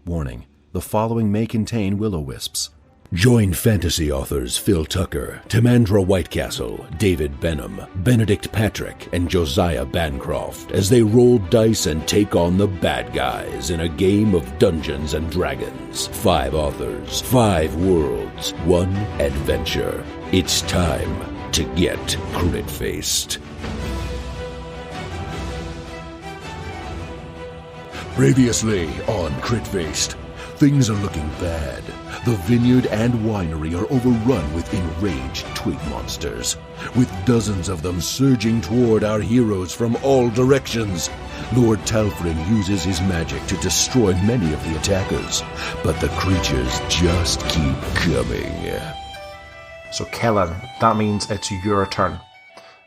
Warning: the following may contain will-o-wisps. Join fantasy authors Phil Tucker, Timandra Whitecastle, David Benem, Benedict Patrick, and Josiah Bancroft as they roll dice and take on the bad guys in a game of Dungeons and Dragons. 5 authors, 5 worlds, 1 adventure. It's time to get crit-faced. Previously on Crit-Faced, things are looking bad. The Vineyard and Winery are overrun with enraged twig monsters, with dozens of them surging toward our heroes from all directions. Lord Talfrin uses his magic to destroy many of the attackers, but the creatures just keep coming. So Kellen, that means it's your turn.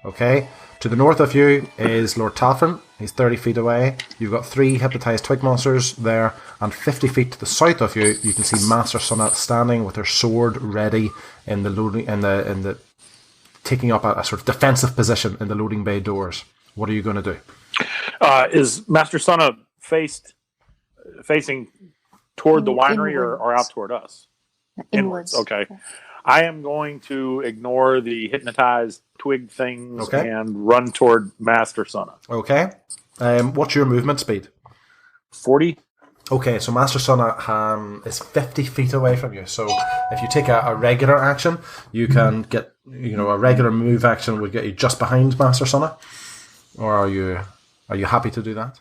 Okay? To the north of you is Lord Talfrin. He's 30 feet away. You've got 3 hypnotized twig monsters there, and 50 feet to the south of you, you can see Master Sunna standing with her sword ready in the loading, in the taking up a sort of defensive position in the loading bay doors. What are you going to do? Is Master Sunna facing toward the winery or out toward us? Inwards. Okay. I am going to ignore the hypnotized twig things and run toward Master Sunna. Okay. What's your movement speed? 40. Okay, so Master Sunna is 50 feet away from you. So if you take a regular action, you can get, a regular move action would get you just behind Master Sunna. Or are you happy to do that?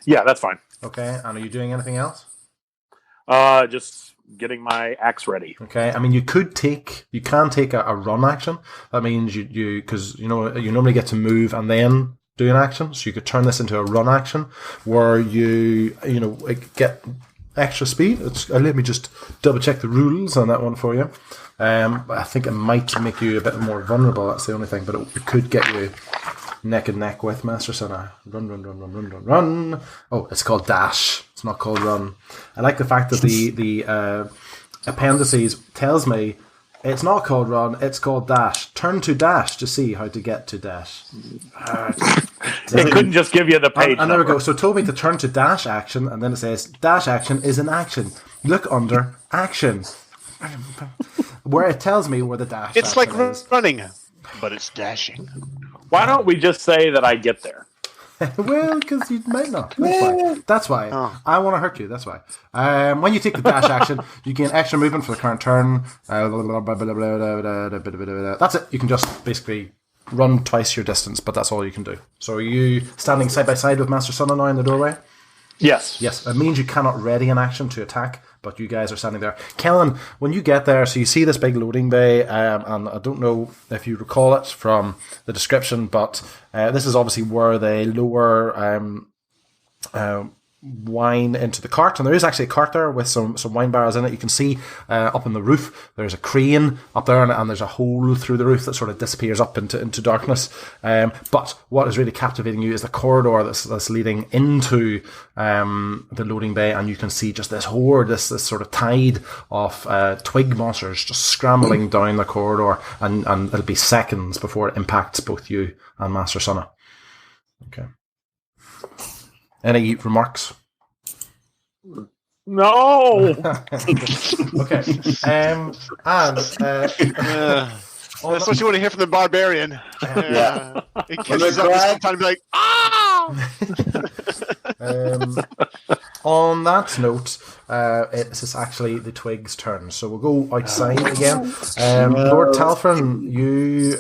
Yeah, that's fine. Okay, and are you doing anything else? Just getting my axe ready. Okay, I mean you can take a run action. That means because you normally get to move and then do an action, so you could turn this into a run action where you get extra speed. Let me just double check the rules on that one for you. I think it might make you a bit more vulnerable. That's the only thing, but it could get you neck and neck with Master Sunna. Run. Oh, it's called dash. It's not called run. I like the fact that the appendices tells me it's not called run, it's called dash. Turn to dash to see how to get to dash. It couldn't just give you the page. And there we go. So it told me to turn to dash action, and then it says dash action is an action. Look under action. Where it tells me where the dash it's action like is. running, but it's dashing. Why don't we just say that I get there? Well, because you might not. That's why. Oh. I want to hurt you. That's why. When you take the dash action, you gain extra movement for the current turn. That's it. You can just basically run twice your distance, but that's all you can do. So are you standing side by side with Master Sunna now in the doorway? Yes. Yes. It means you cannot ready an action to attack, but you guys are standing there. Kellen, when you get there, so you see this big loading bay, and I don't know if you recall it from the description, but this is obviously where they lower wine into the cart, and there is actually a cart there with some wine barrels in it. You can see up on the roof there's a crane up there, and there's a hole through the roof that sort of disappears up into darkness. But what is really captivating you is the corridor that's leading into the loading bay, and you can see just this horde, this sort of tide of twig monsters just scrambling down the corridor, and it'll be seconds before it impacts both you and Master Sunna. Okay. Any remarks? No. Okay. That's what you want to hear from the barbarian. In case he's up time to be like, ah! On that note, it's actually the twig's turn, so we'll go outside again. Lord Talfrin, you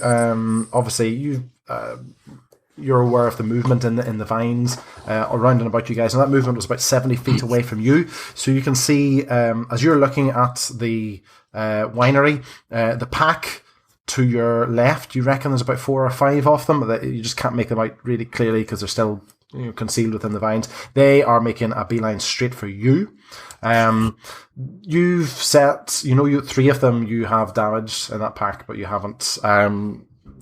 obviously you're aware of the movement in the vines around and about you guys, and that movement was about 70 feet away from you. So you can see, as you're looking at the winery, the pack to your left, you reckon there's about 4 or 5 of them. You just can't make them out really clearly because they're still concealed within the vines. They are making a beeline straight for you. You've set, 3 of them you have damaged in that pack, but you haven't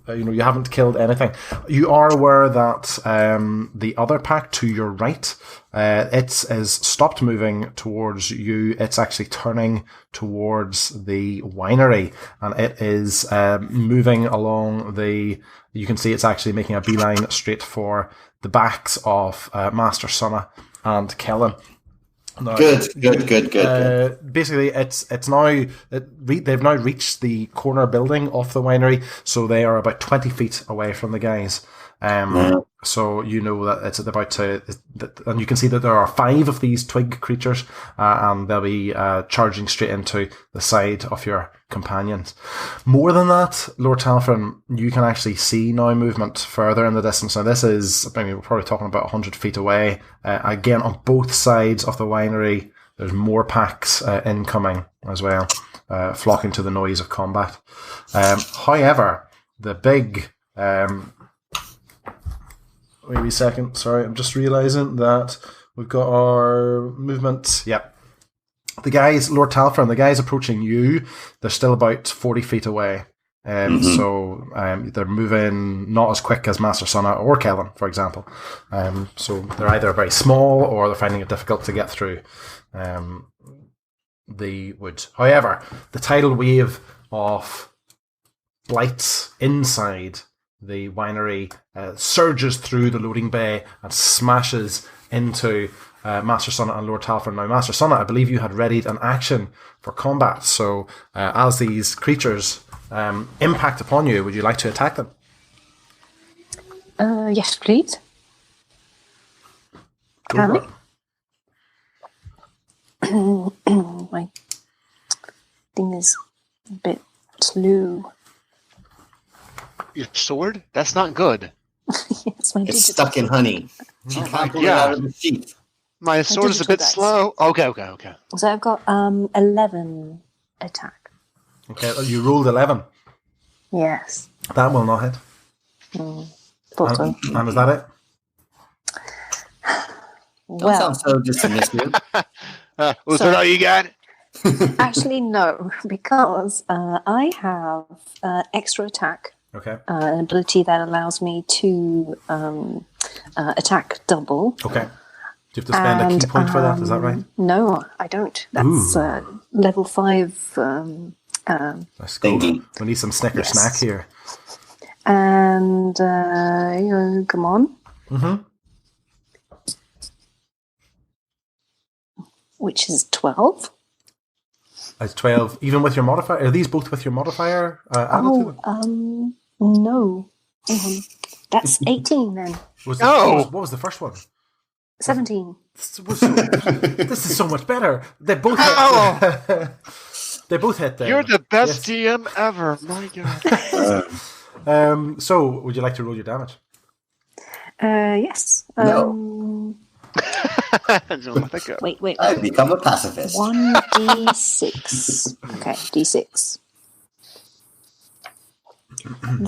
you haven't killed anything. You are aware that the other pack to your right, it is stopped moving towards you. It's actually turning towards the winery, and it is moving along you can see it's actually making a beeline straight for the backs of Master Sunna and Kellen. No, Good. Basically, they've now reached the corner building off the winery, so they are about 20 feet away from the guys. So you know that it's about to, and you can see that there are 5 of these twig creatures, and they'll be charging straight into the side of your companions. More than that, Lord Talfrin, you can actually see now movement further in the distance. Now this is, I mean, we're probably talking about 100 feet away. Again, on both sides of the winery, there's more packs incoming as well, flocking to the noise of combat. However, the big... Wait a second. Sorry, I'm just realising that we've got our movement. Yep. The guys, Lord Talfrin, the guys approaching you, they're still about 40 feet away. So they're moving not as quick as Master Sonna or Kellen, for example. So they're either very small or they're finding it difficult to get through the woods. However, the tidal wave of blights inside the winery surges through the loading bay and smashes into Master Sonna and Lord Talfrin. Now, Master Sonna, I believe you had readied an action for combat. So, as these creatures impact upon you, would you like to attack them? Yes, please. Can I? My thing is a bit slow. Your sword? That's not good. Yes, my It's stuck in honey. She can't pull it out of the sheath. My sword is a bit dice. slow. Okay. So I've got 11 attack. Okay, you rolled 11. Yes. That will not hit. Thought so. And is that it? Don't sound so dismissive. Was that all you got? Actually, no, because I have extra attack. Okay. An ability that allows me to attack double. Okay. Do you have to spend a key point for that? Is that right? No, I don't. That's level 5. Let's go. We need some Snicker snack here. And, come on. Mm-hmm. Which is 12. It's 12, even with your modifier. Are these both with your modifier added to them? No. Hang on. That's 18 then. What was the first one? 17. This is so much better. They both hit. They both hit them. You're the best DM ever. My God. So, would you like to roll your damage? Yes. No. Wait. I've become a pacifist. 1d6. Okay, d6.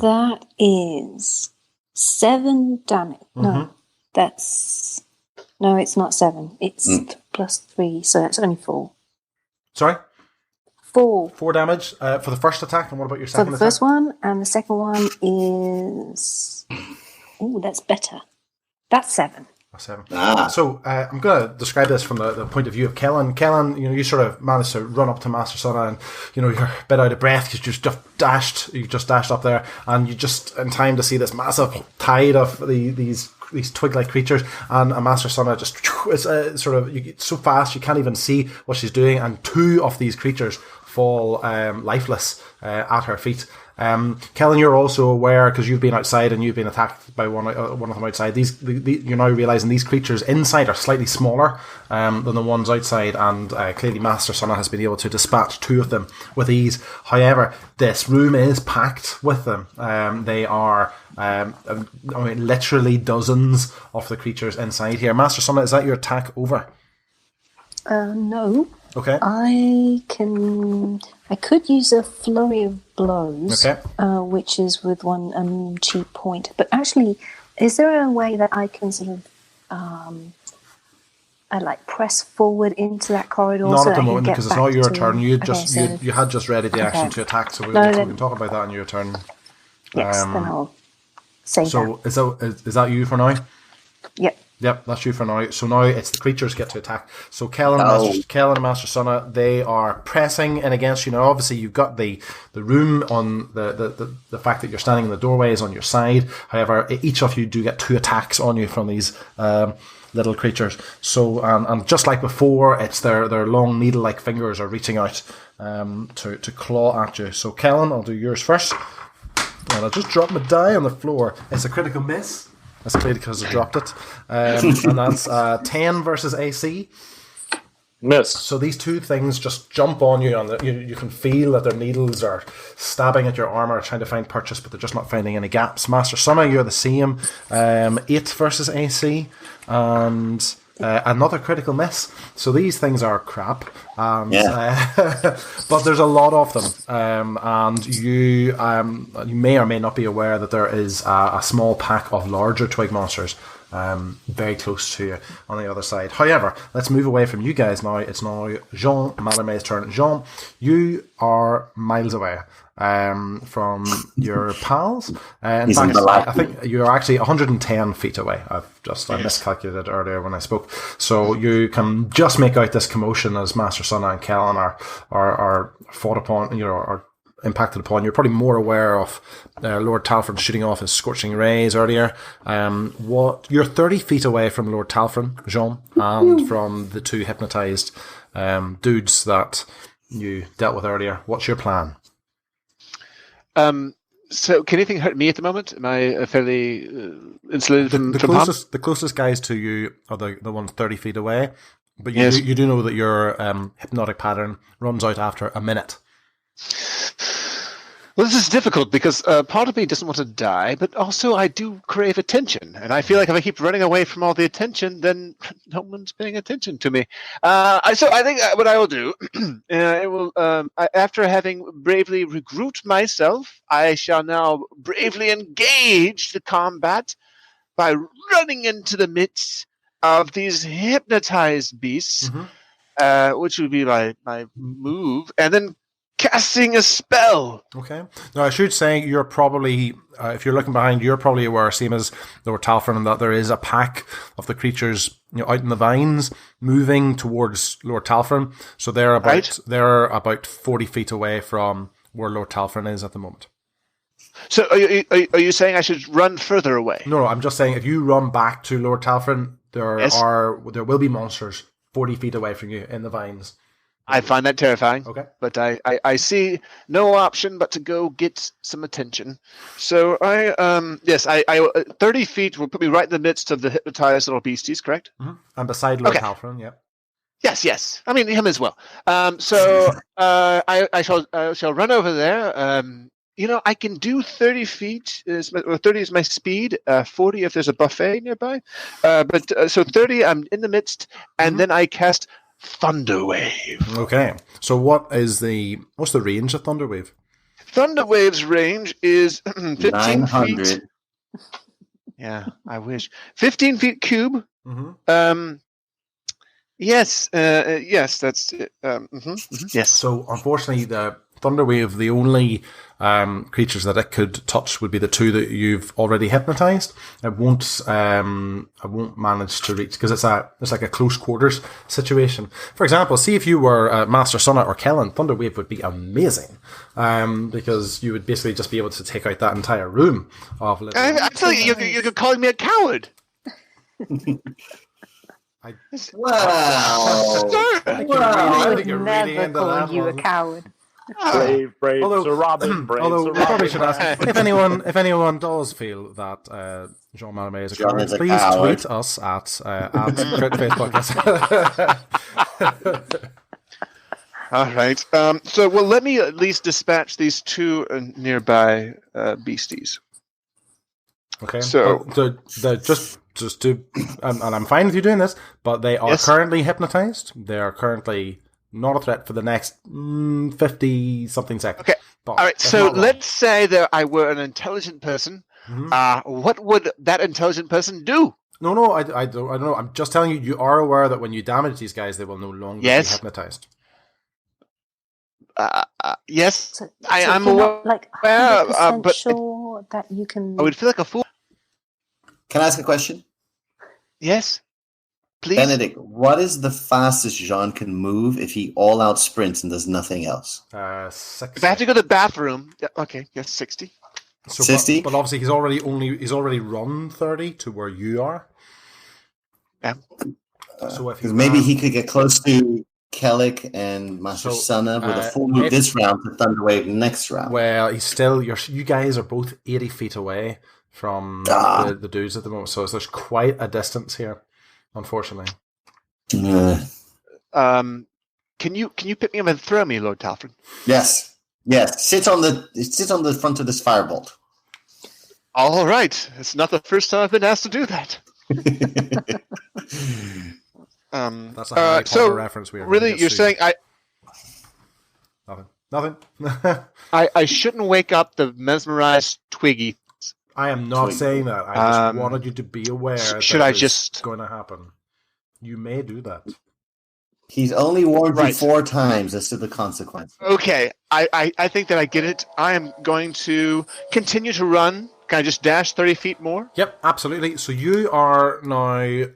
That is 7 damage. No, that's... No, it's not 7. It's plus 3, so that's only 4. Sorry? 4. 4 damage for the first attack, and what about your second For the attack? first one, and the second one is... Oh, that's better. That's 7. 7. Ah. So I'm going to describe this from the point of view of Kellen. Kellen, you sort of managed to run up to Master Sonna, and you're a bit out of breath because you just dashed up there, and you just in time to see this massive tide of these twig-like creatures, and Master Sonna just it's so fast you can't even see what she's doing, and 2 of these creatures fall lifeless at her feet. Kellen, you're also aware, because you've been outside and you've been attacked by one of them outside. You're now realising these creatures inside are slightly smaller than the ones outside, and clearly Master Sonna has been able to dispatch 2 of them with ease. However, this room is packed with them. They are literally dozens of the creatures inside here. Master Sonna, is that your attack over? No. Okay. I could use a flurry of blows, Okay. Which is with 1 cheat point. But actually, is there a way that I can sort of press forward into that corridor? Not so at the I moment, can because get it's not back your to- turn. You had just ready the action Okay. to attack, so we No, can talk about that on your turn. Yes, then I'll say that. So is that you for now? Yep. Yep, that's you for now. So now it's the creatures get to attack. So Kellen and Master Sonna, they are pressing in against you. Now, obviously, you've got the room on the fact that you're standing in the doorway is on your side. However, each of you do get 2 attacks on you from these little creatures. So, and just like before, it's their long needle-like fingers are reaching out to claw at you. So, Kellen, I'll do yours first. And I'll just drop my die on the floor. It's a critical miss. That's clearly because I dropped it. And that's 10 versus AC. Miss. So these two things just jump on you, and you can feel that their needles are stabbing at your armor, trying to find purchase, but they're just not finding any gaps. Master Summer, you're the same. 8 versus AC, and another critical miss. So these things are crap, and, but there's a lot of them, and you may or may not be aware that there is a small pack of larger twig monsters very close to you on the other side. However, let's move away from you guys now. It's now Jean Mallarmé's turn. Jean, you are miles away from your pals. In fact, I think you're actually 110 feet away. I miscalculated earlier when I spoke. So you can just make out this commotion as Master Sunna and Kellen are fought upon, are impacted upon. You're probably more aware of Lord Talfrin shooting off his scorching rays earlier. You're 30 feet away from Lord Talfrin, Jean, and from the two hypnotized dudes that you dealt with earlier. What's your plan? So can anything hurt me at the moment? Am I fairly insulated from harm? The closest guys to you are the ones 30 feet away, but you do know that your hypnotic pattern runs out after a minute. Well, this is difficult because part of me doesn't want to die, but also I do crave attention. And I feel like if I keep running away from all the attention, then no one's paying attention to me. So I think what I will do, after having bravely regrouped myself, I shall now bravely engage the combat by running into the midst of these hypnotized beasts, which would be my move, and then casting a spell. Okay. Now, I should say you're probably, if you're looking behind, you're probably aware, same as Lord Talfrin, that there is a pack of the creatures out in the vines moving towards Lord Talfrin. So they're about 40 feet away from where Lord Talfrin is at the moment. So are you saying I should run further away? No, I'm just saying if you run back to Lord Talfrin, there will be monsters 40 feet away from you in the vines. I find that terrifying. Okay. But I see no option but to go get some attention. So I 30 feet will put me right in the midst of the hypnotized little beasties, correct? Mm-hmm. And beside Lord Talfrin, yeah. Yes. I mean him as well. So I shall run over there. I can do 30 feet. 30 is my speed. 40 if there's a buffet nearby. So 30, I'm in the midst, and then I cast Thunderwave. Okay. So what's the range of Thunderwave? Thunderwave's range is 15 900. feet. Yeah, I wish. 15 feet cube. Mm-hmm. Yes, that's it. Yes. So unfortunately, the Thunderwave, the only creatures that it could touch would be the two that you've already hypnotized. It won't manage to reach because it's like a close quarters situation. For example, see if you were Master Sunna or Kellen, Thunderwave would be amazing because you would basically just be able to take out that entire room of. I feel like you're calling me a coward. Wow! I would never call you a coward. Brave. Although, Sir Robin, brave. Although Sir we probably Robin. should ask if anyone does feel that Jean Mallarmé is a coward, please coward. tweet us at Crit Podcast. All right. So, let me at least dispatch these two nearby beasties. Okay. So they're just to, and I'm fine with you doing this, but they are currently hypnotized. They are currently not a threat for the next 50 something seconds. Okay. But all right. So let's say that I were an intelligent person. Mm-hmm. What would that intelligent person do? No, I don't know. I'm just telling you. You are aware that when you damage these guys, they will no longer be hypnotized. Yes, So I'm you're aware. not, 100% sure that you can. I would feel like a fool. Can I ask a question? Yes, please. Benedict, what is the fastest Jean can move if he all-out sprints and does nothing else? 60. If I have to go to the bathroom, okay, yes, 60. So, 60? But obviously he's already run 30 to where you are. Yeah. So if Because maybe he could get close to Kellic and Master Sana with a full move this round to Thunderwave next round. Well, he's still. You guys are both 80 feet away from the dudes at the moment, so there's quite a distance here, unfortunately. Can you pick me up and throw me, Lord Talfrin? Yes. Sit on the front of this firebolt. All right. It's not the first time I've been asked to do that. That's a Harry Potter reference. Really, you're saying Nothing. I shouldn't wake up the mesmerized Twiggy. I am not saying that. I just wanted you to be aware that going to happen. You may do that. He's only warned you 4 times as to the consequence. Okay, I think that I get it. I am going to continue to run. Can I just dash 30 feet more? Yep, absolutely. So you are now...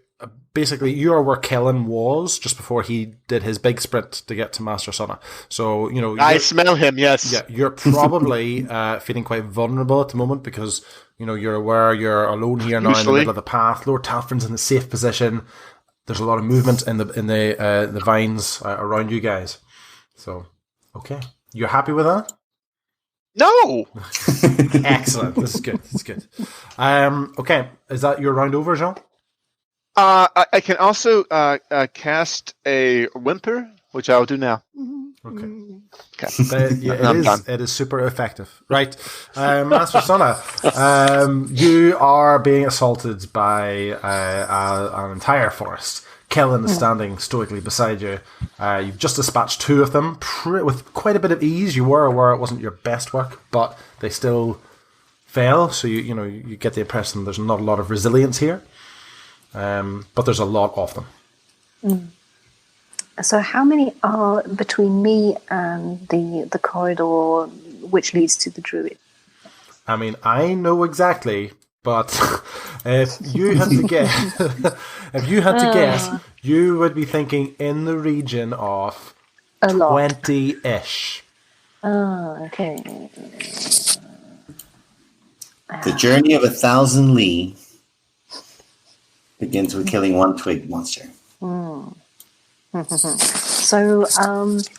Basically, you are where Kellen was just before he did his big sprint to get to Master Sana. So, I smell him, yes. Yeah, you're probably feeling quite vulnerable at the moment because, you're aware you're alone here now in the middle of the path. Lord Talfrin's in a safe position. There's a lot of movement in the vines around you guys. So, okay. You're happy with that? No! Excellent. This is good. Okay. Is that your round over, Jean? I can also cast a whimper, which I will do now. Okay. It is super effective. Right. Master Sana, you are being assaulted by an entire forest. Kellen is standing stoically beside you. You've just dispatched 2 of them with quite a bit of ease. You were aware it wasn't your best work, but they still fell. So you get the impression there's not a lot of resilience here. But there's a lot of them. So how many are between me and the corridor which leads to the druid? I mean, I know exactly, but if you had to guess, you would be thinking in the region of 20-ish. Oh, okay. The journey of 1,000 li begins with killing 1 twig monster. So,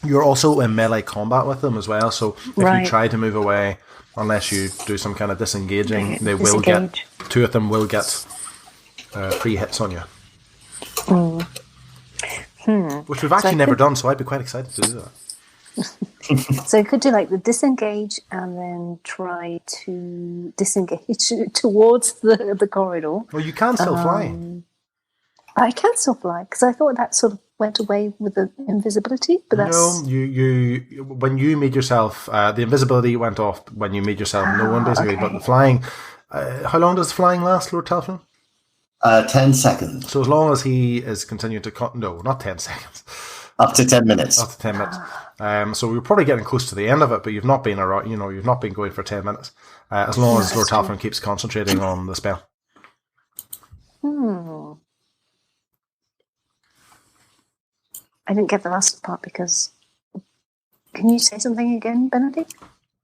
you're also in melee combat with them as well. So if you try to move away, unless you do some kind of disengaging, they will get 2 of them will get 3 hits on you. Which we've actually never done, so I'd be quite excited to do that. So you could do like the disengage and then try to disengage towards the corridor. Well, you can still fly. I can still fly because I thought that sort of went away with the invisibility. But that's you when you made yourself, the invisibility went off when you made yourself known, basically. Okay. But the flying, how long does flying last, Lord Talfrin? 10 seconds. So as long as he is continuing to no, not 10 seconds. Up to 10 minutes. Up to 10 minutes. So we're probably getting close to the end of it, but you've not been around. You've not been going for 10 minutes. As long as Lord Talfrin keeps concentrating on the spell. I didn't get the last part because. Can you say something again, Benedict?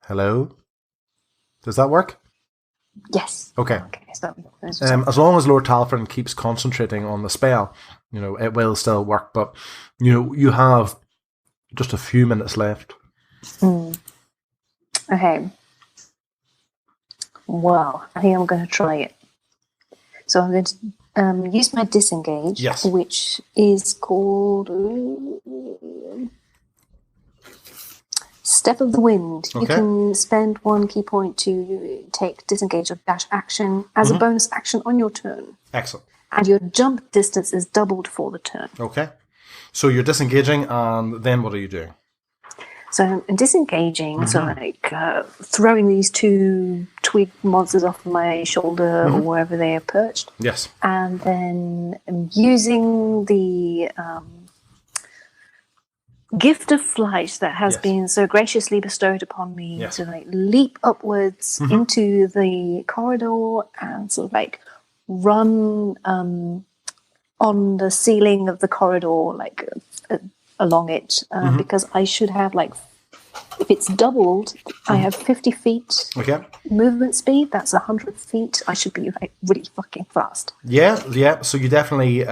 Hello. Does that work? Yes. Okay. So, as long as Lord Talfrin keeps concentrating on the spell, it will still work. But you have just a few minutes left. Okay. Well, I think I'm going to try it. So I'm going to use my disengage, which is called Step of the Wind. Okay. You can spend 1 key point to take disengage or dash action as a bonus action on your turn. Excellent. And your jump distance is doubled for the turn. Okay. So you're disengaging, and then what are you doing? So I'm disengaging, so like throwing these 2 twig monsters off my shoulder or wherever they are perched. Yes. And then I'm using the gift of flight that has been so graciously bestowed upon me to like leap upwards into the corridor and sort of like run on the ceiling of the corridor, like along it, because I should have like If it's doubled, I have 50 feet movement speed. That's 100 feet. I should be really fucking fast. Yeah. So you definitely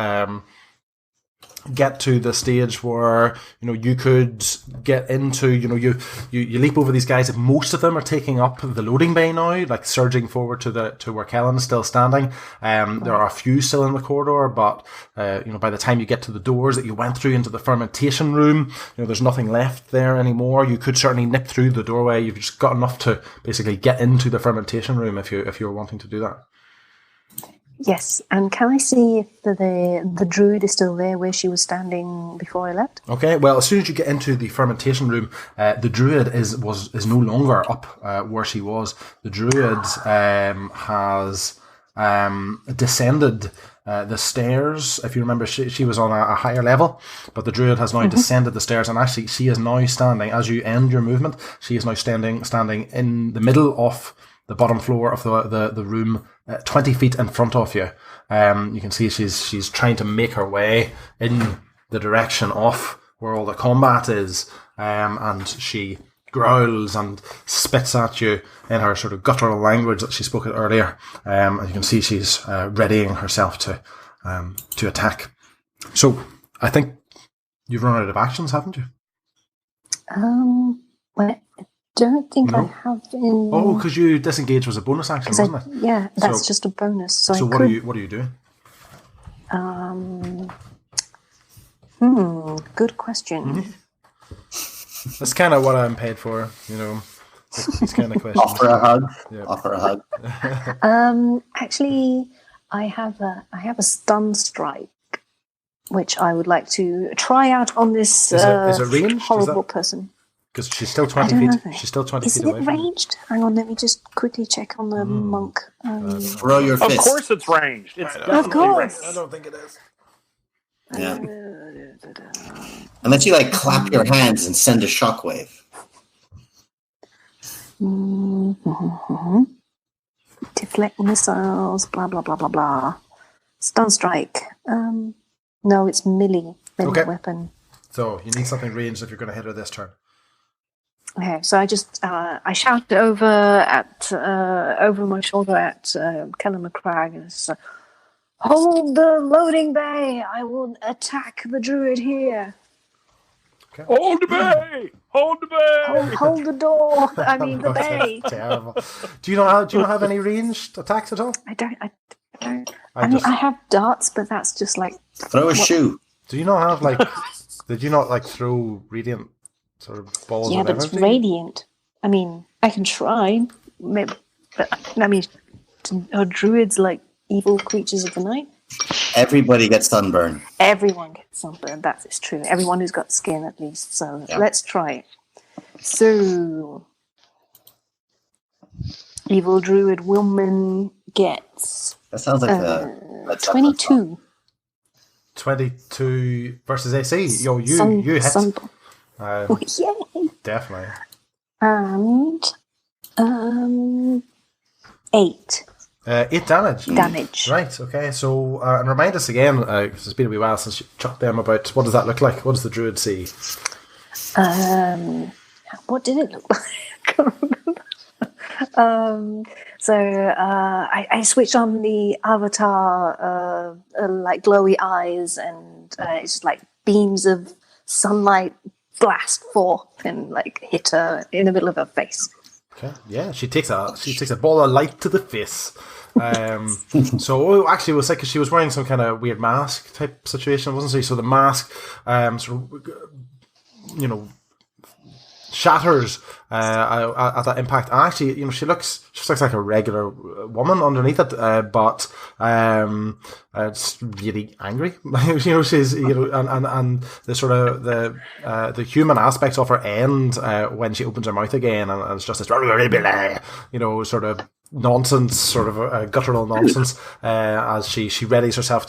get to the stage where you could get into you leap over these guys. If most of them are taking up the loading bay now, like surging forward to where Kellen is still standing. There are a few still in the corridor, but by the time you get to the doors that you went through into the fermentation room, there's nothing left there anymore. You could certainly nip through the doorway. You've just got enough to basically get into the fermentation room if you're wanting to do that. Yes, and can I see if the druid is still there where she was standing before I left? Okay, well, as soon as you get into the fermentation room, the druid is no longer up where she was. The druid has descended the stairs. If you remember, she was on a higher level, but the druid has now descended the stairs, and actually she is now standing, as you end your movement, she is now standing in the middle of the bottom floor of the room, 20 feet in front of you. You can see she's trying to make her way in the direction of where all the combat is, and she growls and spits at you in her sort of guttural language that she spoke earlier. And you can see she's readying herself to attack. So I think you've run out of actions, haven't you? Well, I don't think I have in... Oh, because you disengage was a bonus action, wasn't it? Yeah, that's just a bonus. So what are you doing? Good question. That's kind of what I'm paid for, these kind of questions. Offer a hug. Yep. Offer a hug. Actually, I have a stun strike, which I would like to try out on this is it ranged? horrible person. Because she's still 20 feet. She's still 20 feet away. Is it ranged? Hang on, let me just quickly check on the monk. Throw your fist. Of course it's ranged. It's of course. I don't think it is. Yeah. Unless you clap your hands and send a shockwave. Deflect missiles, blah, blah, blah, blah, blah. Stun strike. No, it's melee weapon. So you need something ranged if you're going to hit her this turn. Okay, so I just I shout over my shoulder at Kellen McCragg and it's, hold the loading bay! I will attack the druid here. Okay. Hold the bay! Hold the bay! Hold the door! I mean the bay. Terrible. Do you not have any ranged attacks at all? I don't. I have darts, but that's just throw a shoe. Do you not have Did you not throw radiant sort of balls? Yeah, of but energy? it's radiant. I mean, I can try. Maybe, but I mean, are druids evil creatures of the night? Everybody gets sunburn. Everyone gets sunburn. That is true. Everyone who's got skin, at least. So let's try it. So, evil druid woman gets. That sounds like 22. 22 versus AC. You hit. Yay! Definitely. And 8. 8 damage. Damage. Right, okay. So, and remind us again, because it's been a wee while since you chucked them about, what does that look like? What does the druid see? What did it look like? I can't remember. I switched on the avatar, glowy eyes, and it's just beams of sunlight blast forth and hit her in the middle of her face. Okay, yeah, she takes a ball of light to the face. So actually, it was because she was wearing some kind of weird mask type situation, wasn't she? So the mask, shatters at that impact. And actually, she looks like a regular woman underneath it, but it's really angry. She's and the sort of the human aspects of her end when she opens her mouth again, and it's just this sort of nonsense, sort of guttural nonsense, as she readies herself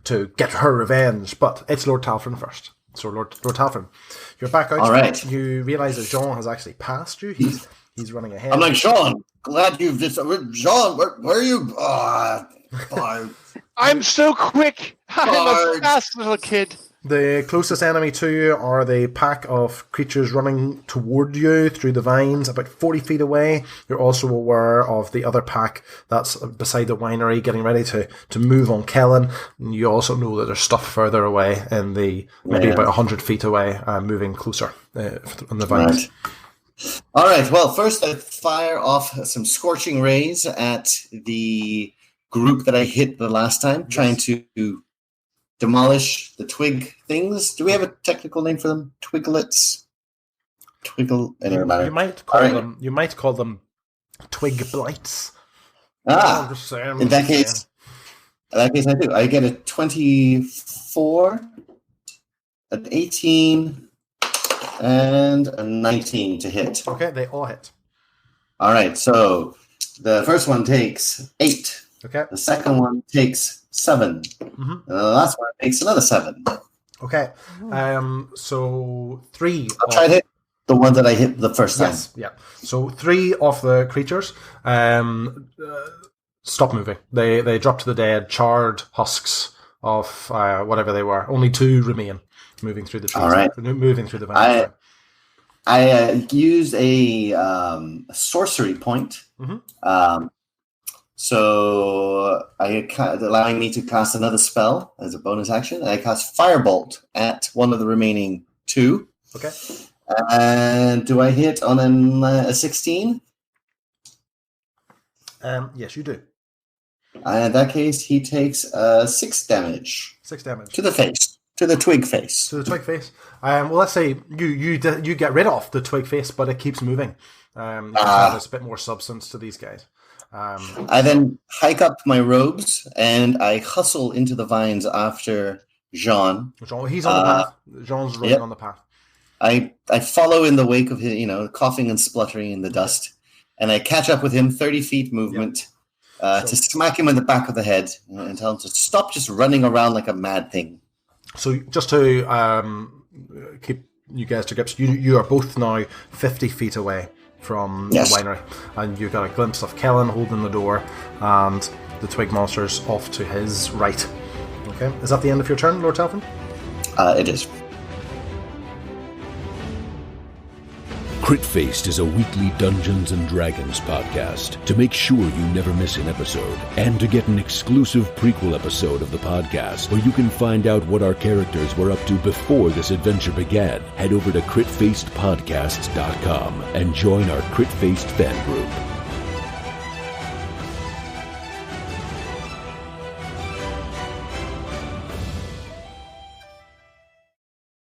to get her revenge. But it's Lord Talfrin first. So Lord Talfrin, you're back out. All right. You realise that Jean has actually passed you. He's running ahead. I'm Sean, glad you've just... Jean, where are you? I'm so quick. I'm a fast little kid. The closest enemy to you are the pack of creatures running toward you through the vines, about 40 feet away. You're also aware of the other pack that's beside the winery, getting ready to move on Kellen. And you also know that there's stuff further away in the maybe about 100 feet away, moving closer on the vines. Right. All right. Well, first I fire off some scorching rays at the group that I hit the last time, trying to demolish the twig things. Do we have a technical name for them? Twiglets? Anyway, you might call them twig blights. In that case I do. I get a 24, an 18, and a 19 to hit. Okay, they all hit. All right, so the first one takes 8. Okay. The second one takes 7. Mm-hmm. The last one takes another 7. Okay. So 3. I'll try to hit the one that I hit the first time. Yes. Yeah. So 3 of the creatures stop moving. They drop to the dead, charred husks of whatever they were. Only 2 remain moving through the trees. All right. Moving through the vines. I used a sorcery point. Mm-hmm. So allowing me to cast another spell as a bonus action. I cast Firebolt at one of the remaining 2. Okay. And do I hit on a 16? Yes, you do. In that case, he takes 6 damage. 6 damage. To the face. To the twig face. To the twig face. Well, let's say you get rid of the twig face, but it keeps moving. There's a bit more substance to these guys. I then hike up my robes and I hustle into the vines after Jean. He's on the path. Jean's running on the path. I follow in the wake of his, coughing and spluttering in the dust, and I catch up with him, 30 feet movement, to smack him in the back of the head and tell him to stop just running around like a mad thing. So just to keep you guys to grips, you are both now 50 feet away from the winery, and you got a glimpse of Kellen holding the door and the twig monsters off to his right. Okay, is that the end of your turn, Lord Telfin? It is. Crit Faced is a weekly Dungeons & Dragons podcast. To make sure you never miss an episode, and to get an exclusive prequel episode of the podcast, where you can find out what our characters were up to before this adventure began, head over to critfacedpodcasts.com and join our Crit Faced fan group.